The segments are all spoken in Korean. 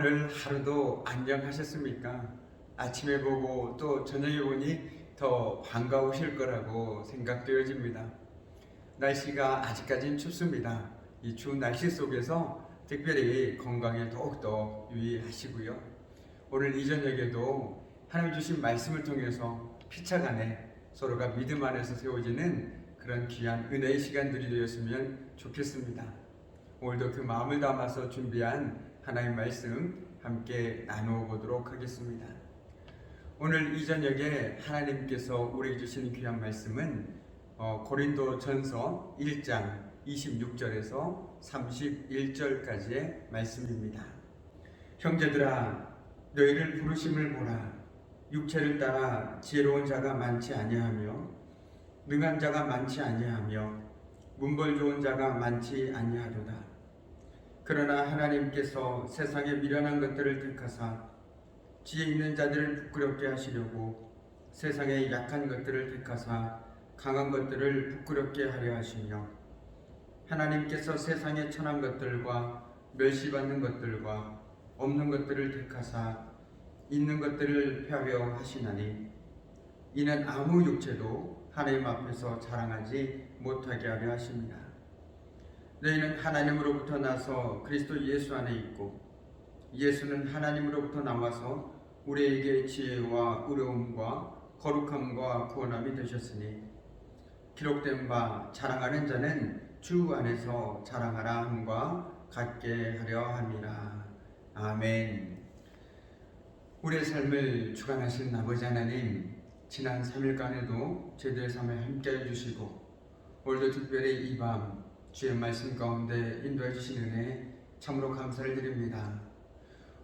오늘 하루도 안녕하셨습니까? 아침에 보고 또 저녁에 보니 더 반가우실 거라고 생각되어집니다. 날씨가 아직까진 춥습니다. 이 추운 날씨 속에서 특별히 건강에 더욱더 유의하시고요. 오늘 이 저녁에도 하나님 주신 말씀을 통해서 피차간에 서로가 믿음 안에서 세워지는 그런 귀한 은혜의 시간들이 되었으면 좋겠습니다. 오늘도 그 마음을 담아서 준비한 하나님 말씀 함께 나누어 보도록 하겠습니다. 오늘 이 저녁에 하나님께서 우리에게 주시는 귀한 말씀은 고린도 전서 1장 26절에서 31절까지의 말씀입니다. 형제들아 너희를 부르심을 보라. 육체를 따라 지혜로운 자가 많지 아니하며 능한 자가 많지 아니하며 문벌 좋은 자가 많지 아니하도다. 그러나 하나님께서 세상에 미련한 것들을 택하사 지혜 있는 자들을 부끄럽게 하시려고 세상에 약한 것들을 택하사 강한 것들을 부끄럽게 하려 하시며 하나님께서 세상에 천한 것들과 멸시받는 것들과 없는 것들을 택하사 있는 것들을 폐하려 하시나니 이는 아무 육체도 하나님 앞에서 자랑하지 못하게 하려 하십니다. 너희는 하나님으로부터 나서 그리스도 예수 안에 있고 예수는 하나님으로부터 나와서 우리에게 지혜와 의로움과 거룩함과 구원함이 되셨으니 기록된 바 자랑하는 자는 주 안에서 자랑하라 함과 같게 하려 함이라. 아멘. 우리의 삶을 주관하신 아버지 하나님, 지난 3일간에도 저희들의 삶에 함께해 주시고 오늘도 특별히 이 밤 주의 말씀 가운데 인도해 주신 은혜 참으로 감사를 드립니다.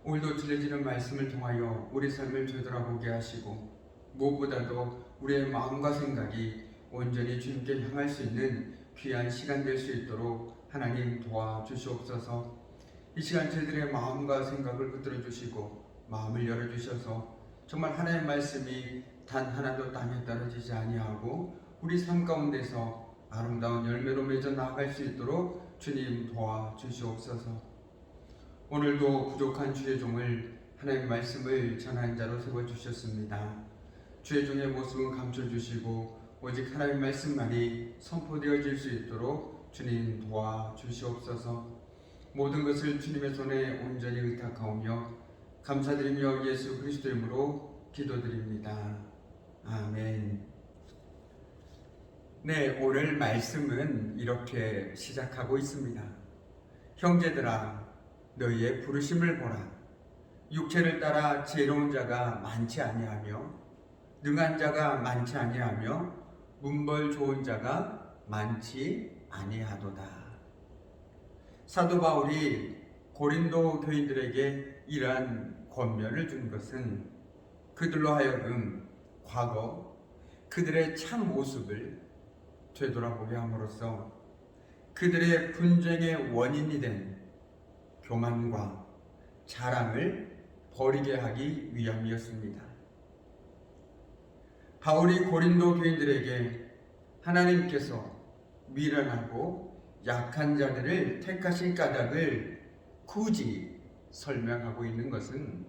오늘도 들려지는 말씀을 통하여 우리 삶을 되돌아보게 하시고 무엇보다도 우리의 마음과 생각이 온전히 주님께 향할 수 있는 귀한 시간 될 수 있도록 하나님 도와주시옵소서. 이 시간 저희들의 마음과 생각을 붙들어 주시고 마음을 열어주셔서 정말 하나님의 말씀이 단 하나도 땅에 떨어지지 아니하고 우리 삶 가운데서 아름다운 열매로 맺어 나아갈 수 있도록 주님 도와주시옵소서. 오늘도 부족한 주의 종을 하나님의 말씀을 전하는 자로 세워주셨습니다. 주의 종의 모습은 감춰주시고 오직 하나님의 말씀만이 선포되어질 수 있도록 주님 도와주시옵소서. 모든 것을 주님의 손에 온전히 의탁하오며 감사드리며 예수 그리스도의 이름으로 기도드립니다. 아멘. 네, 오늘 말씀은 이렇게 시작하고 있습니다. 형제들아 너희의 부르심을 보라. 육체를 따라 지혜로운 자가 많지 아니하며 능한 자가 많지 아니하며 문벌 좋은 자가 많지 아니하도다. 사도 바울이 고린도 교인들에게 이러한 권면을 준 것은 그들로 하여금 과거 그들의 참 모습을 되돌아보게 함으로써 그들의 분쟁의 원인이 된 교만과 자랑을 버리게 하기 위함이었습니다. 바울이 고린도 교인들에게 하나님께서 미련하고 약한 자들을 택하신 까닭을 굳이 설명하고 있는 것은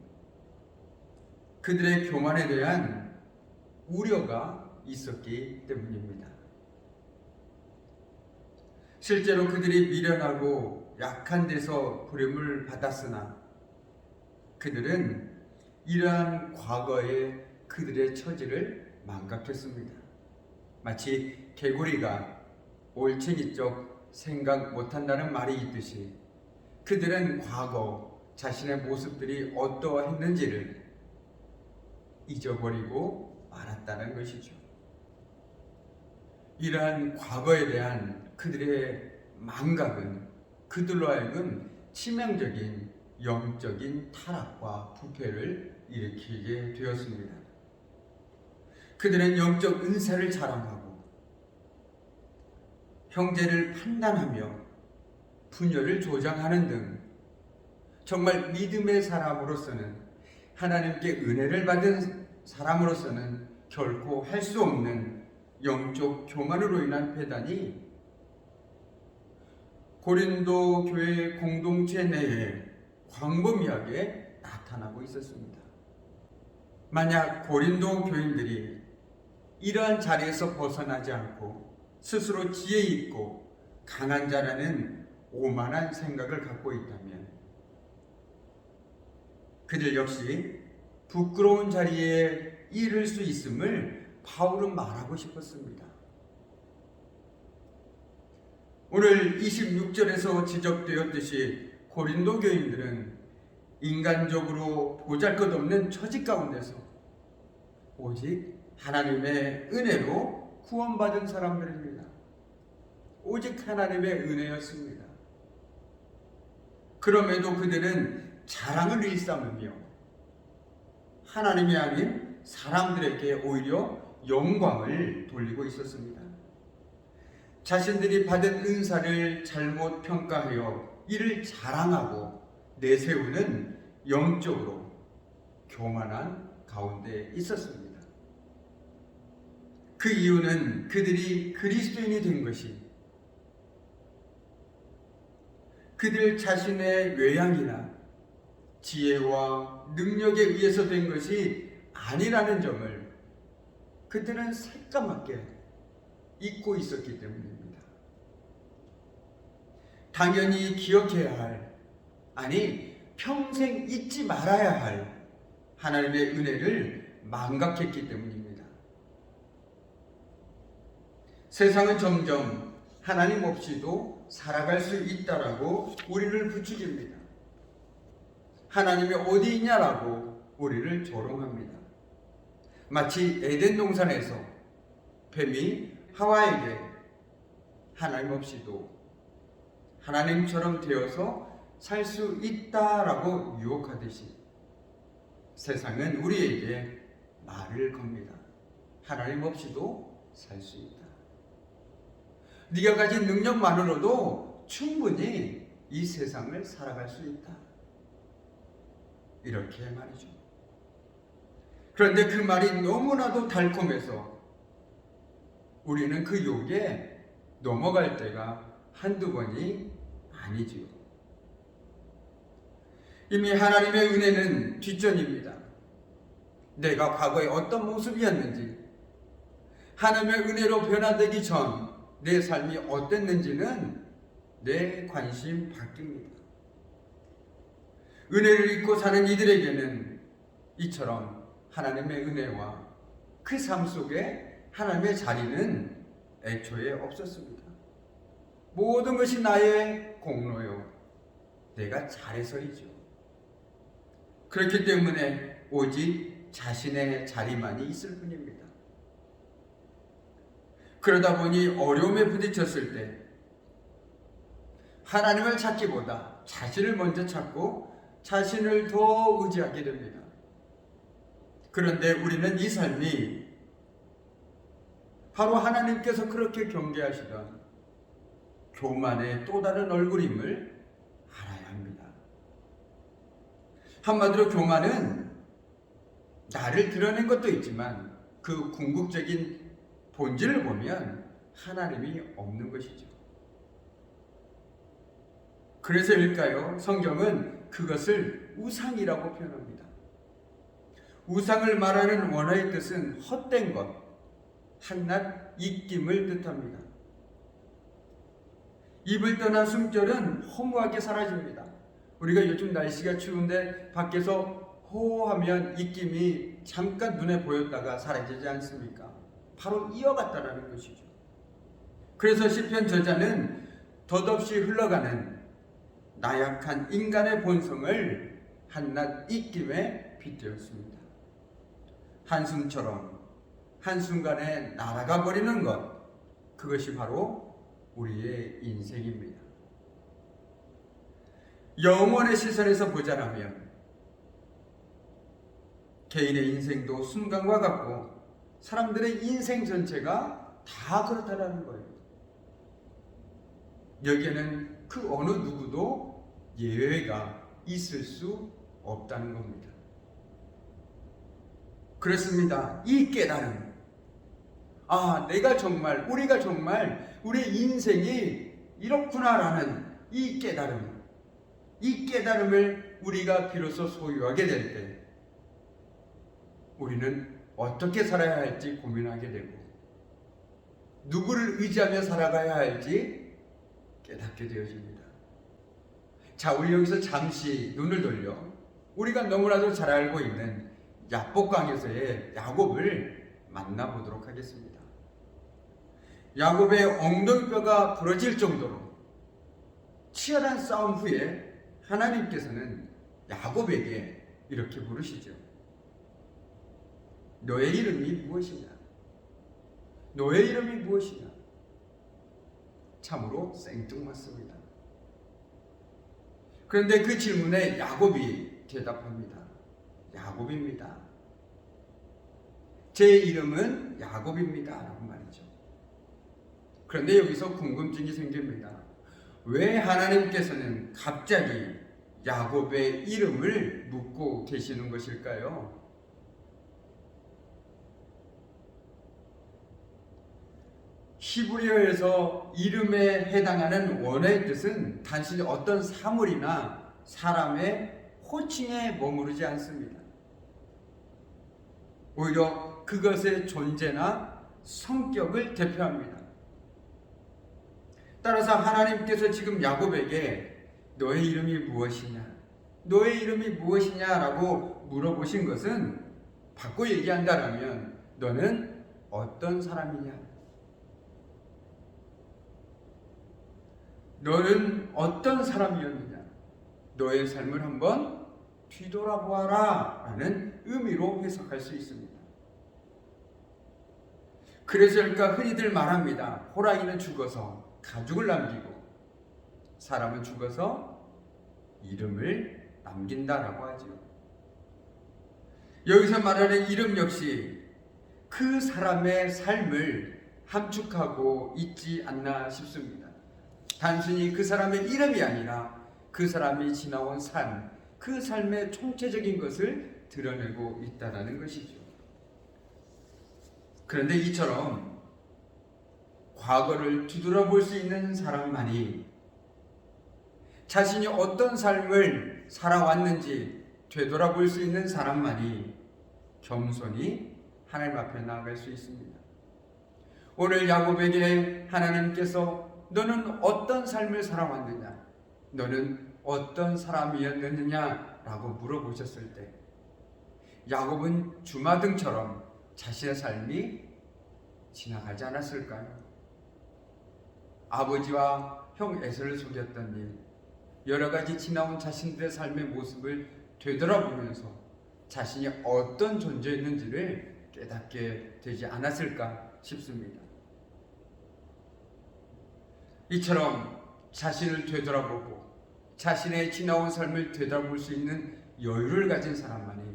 그들의 교만에 대한 우려가 있었기 때문입니다. 실제로 그들이 미련하고 약한 데서 부름을 받았으나 그들은 이러한 과거의 그들의 처지를 망각했습니다. 마치 개구리가 올챙이 쪽 생각 못한다는 말이 있듯이 그들은 과거 자신의 모습들이 어떠했는지를 잊어버리고 말았다는 것이죠. 이러한 과거에 대한 그들의 망각은 그들로 하여금 치명적인 영적인 타락과 부패를 일으키게 되었습니다. 그들은 영적 은사를 자랑하고 형제를 판단하며 분열을 조장하는 등 정말 믿음의 사람으로서는 하나님께 은혜를 받은 사람으로서는 결코 할 수 없는 영적 교만으로 인한 배단이 고린도 교회 공동체 내에 광범위하게 나타나고 있었습니다. 만약 고린도 교인들이 이러한 자리에서 벗어나지 않고 스스로 지혜 있고 강한 자라는 오만한 생각을 갖고 있다면 그들 역시 부끄러운 자리에 이를 수 있음을 바울은 말하고 싶었습니다. 오늘 26절에서 지적되었듯이 고린도 교인들은 인간적으로 보잘것없는 처지 가운데서 오직 하나님의 은혜로 구원받은 사람들입니다. 오직 하나님의 은혜였습니다. 그럼에도 그들은 자랑을 일삼으며 하나님이 아닌 사람들에게 오히려 영광을 돌리고 있었습니다. 자신들이 받은 은사를 잘못 평가하여 이를 자랑하고 내세우는 영적으로 교만한 가운데 있었습니다. 그 이유는 그들이 그리스도인이 된 것이 그들 자신의 외양이나 지혜와 능력에 의해서 된 것이 아니라는 점을 그들은 새까맣게 잊고 있었기 때문입니다. 당연히 기억해야 할, 아니 평생 잊지 말아야 할 하나님의 은혜를 망각했기 때문입니다. 세상은 점점 하나님 없이도 살아갈 수 있다라고 우리를 부추깁니다. 하나님이 어디 있냐라고 우리를 조롱합니다. 마치 에덴 동산에서 뱀이 하와에게 하나님 없이도 하나님처럼 되어서 살 수 있다라고 유혹하듯이 세상은 우리에게 말을 겁니다. 하나님 없이도 살 수 있다. 네가 가진 능력만으로도 충분히 이 세상을 살아갈 수 있다. 이렇게 말이죠. 그런데 그 말이 너무나도 달콤해서 우리는 그 유혹에 넘어갈 때가 한두 번이 아니지요. 이미 하나님의 은혜는 뒷전입니다. 내가 과거에 어떤 모습이었는지, 하나님의 은혜로 변화되기 전 내 삶이 어땠는지는 내 관심 바뀝니다. 은혜를 잊고 사는 이들에게는 이처럼 하나님의 은혜와 그 삶 속에 하나님의 자리는 애초에 없었습니다. 모든 것이 나의 공로요, 내가 잘해서이죠. 그렇기 때문에 오직 자신의 자리만이 있을 뿐입니다. 그러다 보니 어려움에 부딪혔을 때 하나님을 찾기보다 자신을 먼저 찾고 자신을 더 의지하게 됩니다. 그런데 우리는 이 삶이 바로 하나님께서 그렇게 경계하시던 교만의 또 다른 얼굴임을 알아야 합니다. 한마디로 교만은 나를 드러낸 것도 있지만 그 궁극적인 본질을 보면 하나님이 없는 것이죠. 그래서일까요? 성경은 그것을 우상이라고 표현합니다. 우상을 말하는 원어의 뜻은 헛된 것, 한낱 입김을 뜻합니다. 입을 떠난 숨결은 허무하게 사라집니다. 우리가 요즘 날씨가 추운데 밖에서 호호하면 입김이 잠깐 눈에 보였다가 사라지지 않습니까? 바로 이어갔다라는 것이죠. 그래서 시편 저자는 덧없이 흘러가는 나약한 인간의 본성을 한낱 입김에 빗대었습니다. 한숨처럼 한순간에 날아가 버리는 것, 그것이 바로 우리의 인생입니다. 영원의 시선에서 보자라면 개인의 인생도 순간과 같고 사람들의 인생 전체가 다 그렇다라는 거예요. 여기에는 그 어느 누구도 예외가 있을 수 없다는 겁니다. 그렇습니다. 이 깨달음, 내가 정말, 우리가 정말 우리의 인생이 이렇구나라는 이 깨달음을 우리가 비로소 소유하게 될 때 우리는 어떻게 살아야 할지 고민하게 되고 누구를 의지하며 살아가야 할지 깨닫게 되어집니다. 자, 우리 여기서 잠시 눈을 돌려 우리가 너무나도 잘 알고 있는 야복강에서의 야곱을 만나보도록 하겠습니다. 야곱의 엉덩이뼈가 부러질 정도로 치열한 싸움 후에 하나님께서는 야곱에게 이렇게 부르시죠. 너의 이름이 무엇이냐? 너의 이름이 무엇이냐? 참으로 생뚱맞습니다. 그런데 그 질문에 야곱이 대답합니다. 야곱입니다. 제 이름은 야곱입니다. 라고 말이죠. 그런데 여기서 궁금증이 생깁니다. 왜 하나님께서는 갑자기 야곱의 이름을 묻고 계시는 것일까요? 히브리어에서 이름에 해당하는 원어의 뜻은 단순히 어떤 사물이나 사람의 호칭에 머무르지 않습니다. 오히려 그것의 존재나 성격을 대표합니다. 따라서 하나님께서 지금 야곱에게 너의 이름이 무엇이냐? 너의 이름이 무엇이냐라고 물어보신 것은 바꿔 얘기한다면 너는 어떤 사람이냐? 너는 어떤 사람이었느냐? 너의 삶을 한번 뒤돌아보아라 라는 의미로 해석할 수 있습니다. 그래서일까 흔히들 말합니다. 호랑이는 죽어서 가죽을 남기고 사람은 죽어서 이름을 남긴다라고 하죠. 여기서 말하는 이름 역시 그 사람의 삶을 함축하고 있지 않나 싶습니다. 단순히 그 사람의 이름이 아니라 그 사람이 지나온 삶, 그 삶의 총체적인 것을 드러내고 있다는 것이죠. 그런데 이처럼 과거를 뒤돌아볼 수 있는 사람만이 자신이 어떤 삶을 살아왔는지 되돌아볼 수 있는 사람만이 겸손히 하나님 앞에 나아갈 수 있습니다. 오늘 야곱에게 하나님께서 너는 어떤 삶을 살아왔느냐? 너는 어떤 사람이었느냐? 라고 물어보셨을 때 야곱은 주마등처럼 자신의 삶이 지나가지 않았을까요? 아버지와 형 에서를 속였던 일, 여러 가지 지나온 자신들의 삶의 모습을 되돌아보면서 자신이 어떤 존재였는지를 깨닫게 되지 않았을까 싶습니다. 이처럼 자신을 되돌아보고 자신의 지나온 삶을 되돌아볼 수 있는 여유를 가진 사람만이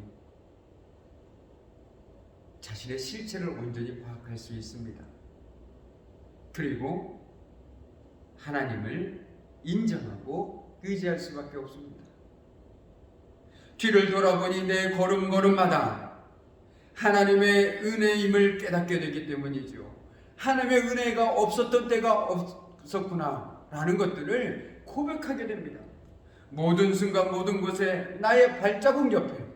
자신의 실체를 온전히 파악할 수 있습니다. 그리고 하나님을 인정하고 의지할 수밖에 없습니다. 뒤를 돌아보니 내 걸음걸음마다 하나님의 은혜임을 깨닫게 되기 때문이죠. 하나님의 은혜가 없었던 때가 없었구나 라는 것들을 고백하게 됩니다. 모든 순간 모든 곳에 나의 발자국 옆에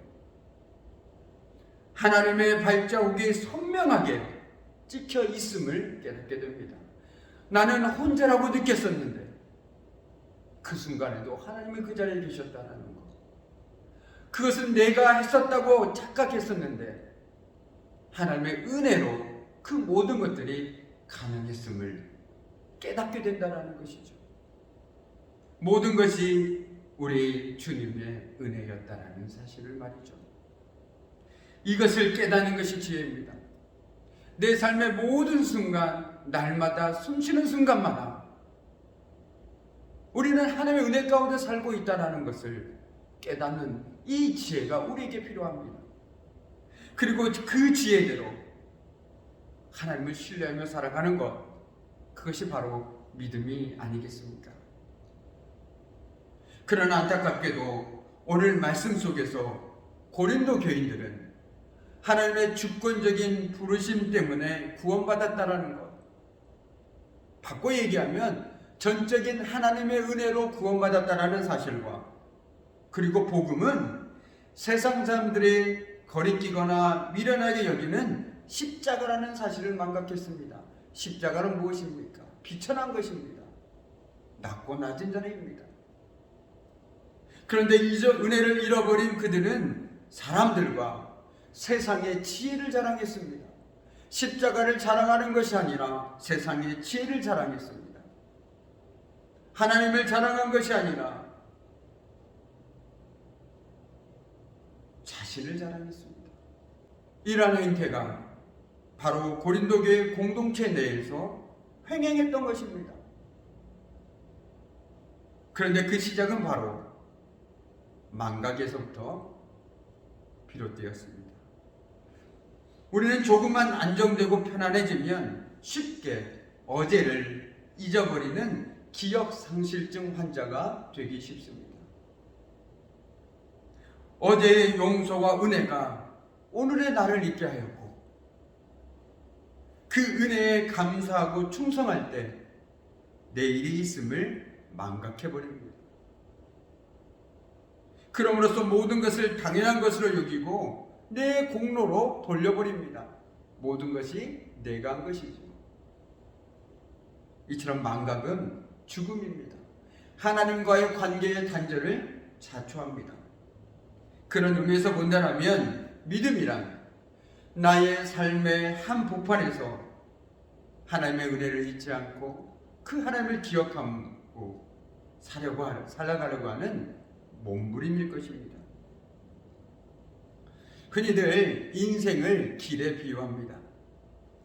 하나님의 발자국이 선명하게 찍혀 있음을 깨닫게 됩니다. 나는 혼자라고 느꼈었는데 그 순간에도 하나님이 그 자리에 계셨다는 것, 그것은 내가 했었다고 착각했었는데 하나님의 은혜로 그 모든 것들이 가능했음을 깨닫게 된다는 것이죠. 모든 것이 우리 주님의 은혜였다라는 사실을 말이죠. 이것을 깨닫는 것이 지혜입니다. 내 삶의 모든 순간, 날마다 숨쉬는 순간마다 우리는 하나님의 은혜 가운데 살고 있다는 것을 깨닫는 이 지혜가 우리에게 필요합니다. 그리고 그 지혜대로 하나님을 신뢰하며 살아가는 것, 그것이 바로 믿음이 아니겠습니까? 그러나 안타깝게도 오늘 말씀 속에서 고린도 교인들은 하나님의 주권적인 부르심 때문에 구원받았다라는 것, 바꿔 얘기하면 전적인 하나님의 은혜로 구원받았다라는 사실과 그리고 복음은 세상 사람들이 거리끼거나 미련하게 여기는 십자가라는 사실을 망각했습니다. 십자가는 무엇입니까? 비천한 것입니다. 낮고 낮은 자리입니다. 그런데 이 은혜를 잃어버린 그들은 사람들과 세상의 지혜를 자랑했습니다. 십자가를 자랑하는 것이 아니라 세상의 지혜를 자랑했습니다. 하나님을 자랑한 것이 아니라 자신을 자랑했습니다. 이러한 행태가 바로 고린도교회 공동체 내에서 횡행했던 것입니다. 그런데 그 시작은 바로 망각에서부터 비롯되었습니다. 우리는 조금만 안정되고 편안해지면 쉽게 어제를 잊어버리는 기억상실증 환자가 되기 쉽습니다. 어제의 용서와 은혜가 오늘의 나를 있게 하였고 그 은혜에 감사하고 충성할 때 내일이 있음을 망각해버립니다. 그럼으로써 모든 것을 당연한 것으로 여기고 내 공로로 돌려버립니다. 모든 것이 내가 한 것이죠. 이처럼 망각은 죽음입니다. 하나님과의 관계의 단절을 자초합니다. 그런 의미에서 본다면 믿음이란 나의 삶의 한 복판에서 하나님의 은혜를 잊지 않고 그 하나님을 기억하고 살아가려고 하는 몸부림일 것입니다. 흔히들 인생을 길에 비유합니다.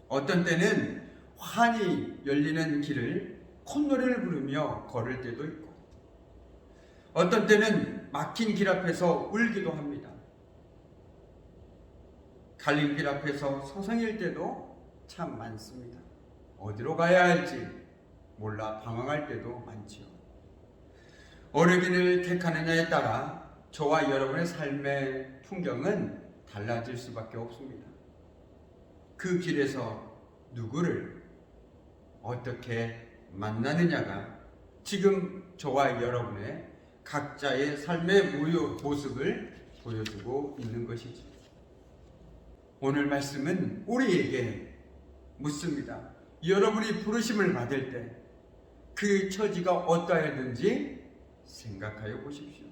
어떤 때는 환히 열리는 길을 콧노래를 부르며 걸을 때도 있고 어떤 때는 막힌 길 앞에서 울기도 합니다. 갈림길 앞에서 서성일 때도 참 많습니다. 어디로 가야 할지 몰라 방황할 때도 많지요. 어느 길을 택하느냐에 따라 저와 여러분의 삶의 풍경은 달라질 수밖에 없습니다. 그 길에서 누구를 어떻게 만나느냐가 지금 저와 여러분의 각자의 삶의 모습을 보여주고 있는 것이죠. 오늘 말씀은 우리에게 묻습니다. 여러분이 부르심을 받을 때 그 처지가 어떠했는지 생각하여 보십시오.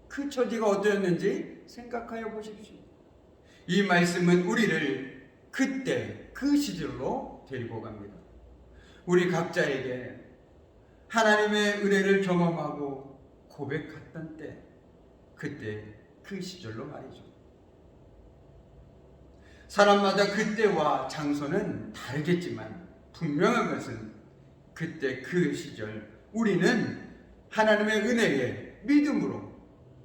그 처지가 어떠했는지 생각하여 보십시오. 이 말씀은 우리를 그때 그 시절로 데리고 갑니다. 우리 각자에게 하나님의 은혜를 경험하고 고백했던 때, 그때 그 시절로 말이죠. 사람마다 그때와 장소는 다르겠지만 분명한 것은 그때 그 시절 우리는 하나님의 은혜에 믿음으로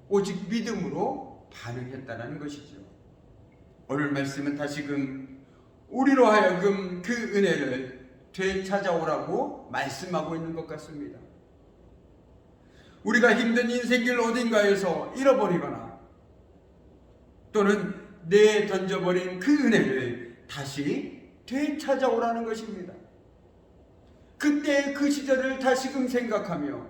오직 믿음으로 반응했다는 것이죠. 오늘 말씀은 다시금 우리로 하여금 그 은혜를 되찾아오라고 말씀하고 있는 것 같습니다. 우리가 힘든 인생길 어딘가에서 잃어버리거나 또는 내던져버린 그 은혜를 다시 되찾아오라는 것입니다. 그때 그 시절을 다시금 생각하며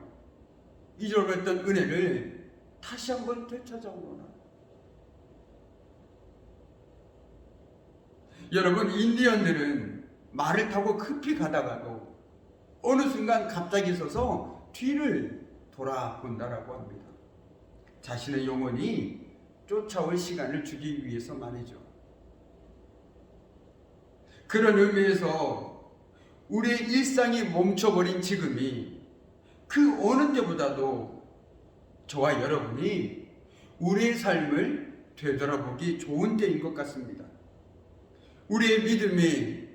잊어버렸던 은혜를 다시 한번 되찾아오라. 여러분, 인디언들은 말을 타고 급히 가다가도 어느 순간 갑자기 서서 뒤를 돌아본다라고 합니다. 자신의 영혼이 쫓아올 시간을 주기 위해서 말이죠. 그런 의미에서 우리의 일상이 멈춰버린 지금이 그 어느 때보다도 저와 여러분이 우리의 삶을 되돌아보기 좋은 때인 것 같습니다. 우리의 믿음이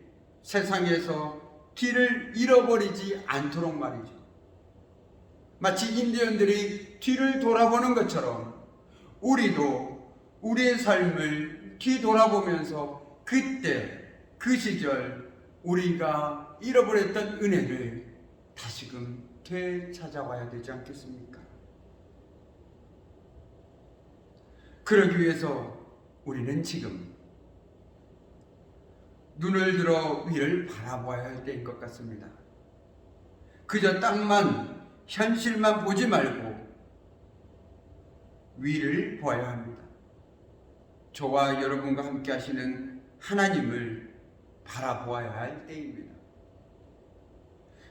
세상에서 길을 잃어버리지 않도록 말이죠. 마치 인디언들이 뒤를 돌아보는 것처럼 우리도 우리의 삶을 뒤돌아보면서 그때 그 시절 우리가 잃어버렸던 은혜를 다시금 되찾아와야 되지 않겠습니까? 그러기 위해서 우리는 지금 눈을 들어 위를 바라보아야 할 때인 것 같습니다. 그저 땅만 현실만 보지 말고 위를 보아야 합니다. 저와 여러분과 함께 하시는 하나님을 바라보아야 할 때입니다.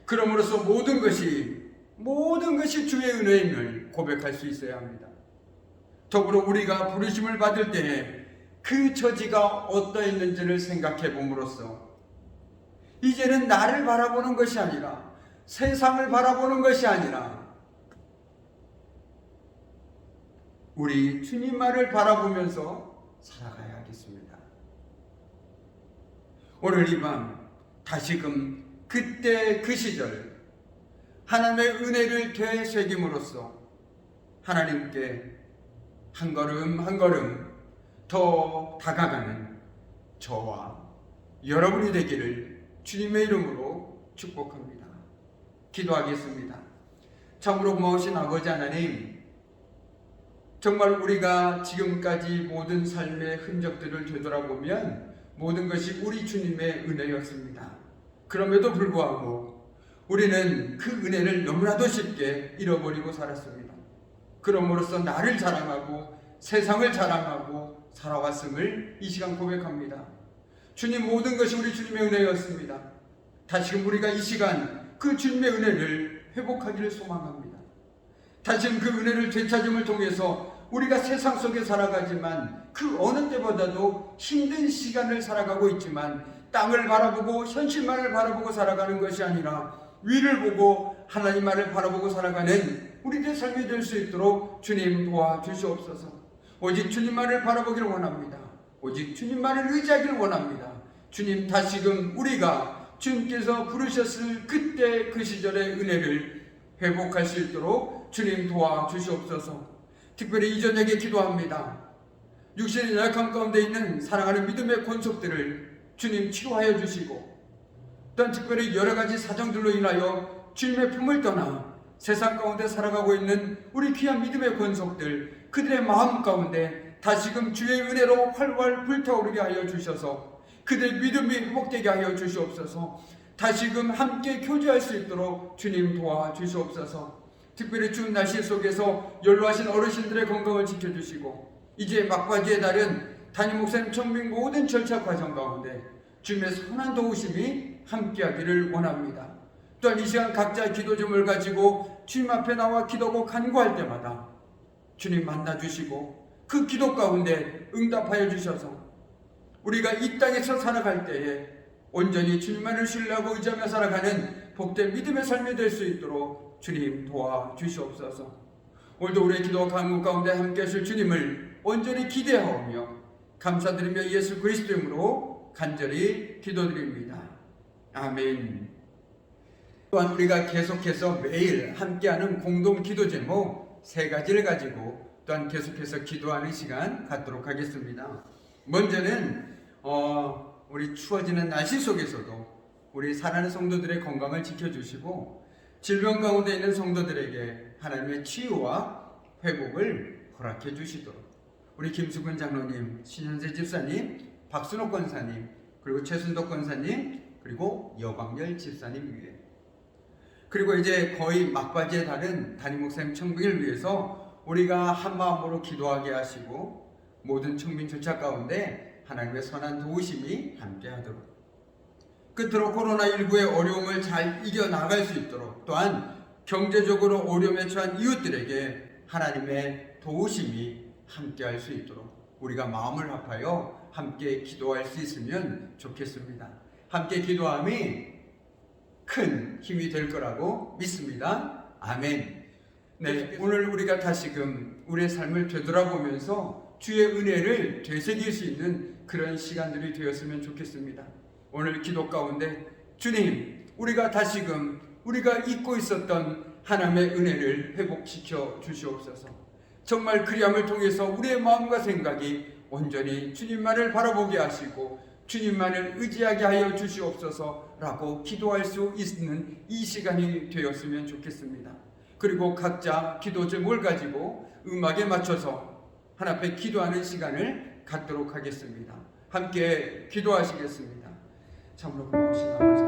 그러므로서 모든 것이 주의 은혜임을 고백할 수 있어야 합니다. 더불어 우리가 부르심을 받을 때에 그 처지가 어떠했는지를 생각해 봄으로써 이제는 나를 바라보는 것이 아니라 세상을 바라보는 것이 아니라 우리 주님만을 바라보면서 살아가야 하겠습니다. 오늘 이 밤 다시금 그때 그 시절 하나님의 은혜를 되새김으로써 하나님께 한 걸음 한 걸음 더 다가가는 저와 여러분이 되기를 주님의 이름으로 축복합니다. 기도하겠습니다. 참으로 고마우신 아버지 하나님, 정말 우리가 지금까지 모든 삶의 흔적들을 되돌아보면 모든 것이 우리 주님의 은혜였습니다. 그럼에도 불구하고 우리는 그 은혜를 너무나도 쉽게 잃어버리고 살았습니다. 그러므로써 나를 자랑하고 세상을 자랑하고 살아왔음을 이 시간 고백합니다. 주님, 모든 것이 우리 주님의 은혜였습니다. 다시금 우리가 이 시간 그 주님의 은혜를 회복하기를 소망합니다. 다시금 그 은혜를 되찾음을 통해서 우리가 세상 속에 살아가지만 그 어느 때보다도 힘든 시간을 살아가고 있지만 땅을 바라보고 현실만을 바라보고 살아가는 것이 아니라 위를 보고 하나님만을 바라보고 살아가는 우리들의 삶이 될 수 있도록 주님 도와주시옵소서. 오직 주님만을 바라보기를 원합니다. 오직 주님만을 의지하기를 원합니다. 주님, 다시금 우리가 주님께서 부르셨을 그때 그 시절의 은혜를 회복할 수 있도록 주님 도와주시옵소서. 특별히 이 저녁에 기도합니다. 육신의 연약함 가운데 있는 사랑하는 믿음의 권속들을 주님 치료하여 주시고, 또한 특별히 여러 가지 사정들로 인하여 주님의 품을 떠나 세상 가운데 살아가고 있는 우리 귀한 믿음의 권속들, 그들의 마음 가운데 다시금 주의 은혜로 활활 불타오르게 하여 주셔서 그들의 믿음이 회복되게 하여 주시옵소서. 다시금 함께 교제할 수 있도록 주님 도와주시옵소서. 특별히 추운 날씨 속에서 연로하신 어르신들의 건강을 지켜주시고, 이제 막바지의 달은 담임 목사님 청빙 모든 절차 과정 가운데 주님의 선한 도우심이 함께하기를 원합니다. 또한 이 시간 각자 기도점을 가지고 주님 앞에 나와 기도하고 간구할 때마다 주님 만나주시고 그 기도 가운데 응답하여 주셔서 우리가 이 땅에서 살아갈 때에 온전히 주님만을 신뢰하고 의지하며 살아가는 복된 믿음의 삶이 될 수 있도록 주님 도와주시옵소서. 오늘도 우리의 기도와 간구 가운데 함께 하실 주님을 온전히 기대하오며 감사드리며 예수 그리스도 이름으로 간절히 기도드립니다. 아멘. 또한 우리가 계속해서 매일 함께하는 공동 기도 제목 3가지를 가지고 또한 계속해서 기도하는 시간 갖도록 하겠습니다. 먼저는 우리 추워지는 날씨 속에서도 우리 사랑하는 성도들의 건강을 지켜주시고 질병 가운데 있는 성도들에게 하나님의 치유와 회복을 허락해 주시도록 우리 김수근 장로님, 신현세 집사님, 박순옥 권사님, 그리고 최순덕 권사님, 그리고 여광열 집사님 위해, 그리고 이제 거의 막바지에 달은 담임 목사님 청빙을 위해서 우리가 한 마음으로 기도하게 하시고 모든 청빙 절차 가운데 하나님의 선한 도우심이 함께하도록, 끝으로 코로나19의 어려움을 잘 이겨나갈 수 있도록, 또한 경제적으로 어려움에 처한 이웃들에게 하나님의 도우심이 함께할 수 있도록 우리가 마음을 합하여 함께 기도할 수 있으면 좋겠습니다. 함께 기도함이 큰 힘이 될 거라고 믿습니다. 아멘. 네, 오늘 우리가 다시금 우리의 삶을 되돌아보면서 주의 은혜를 되새길 수 있는 그런 시간들이 되었으면 좋겠습니다. 오늘 기도 가운데 주님, 우리가 다시금 우리가 잊고 있었던 하나님의 은혜를 회복시켜 주시옵소서. 정말 그리함을 통해서 우리의 마음과 생각이 온전히 주님만을 바라보게 하시고 주님만을 의지하게 하여 주시옵소서라고 기도할 수 있는 이 시간이 되었으면 좋겠습니다. 그리고 각자 기도 제목을 가지고 음악에 맞춰서 하나님 앞에 기도하는 시간을 갖도록 하겠습니다. 함께 기도하시겠습니다. 참으로 고마우신 아버지,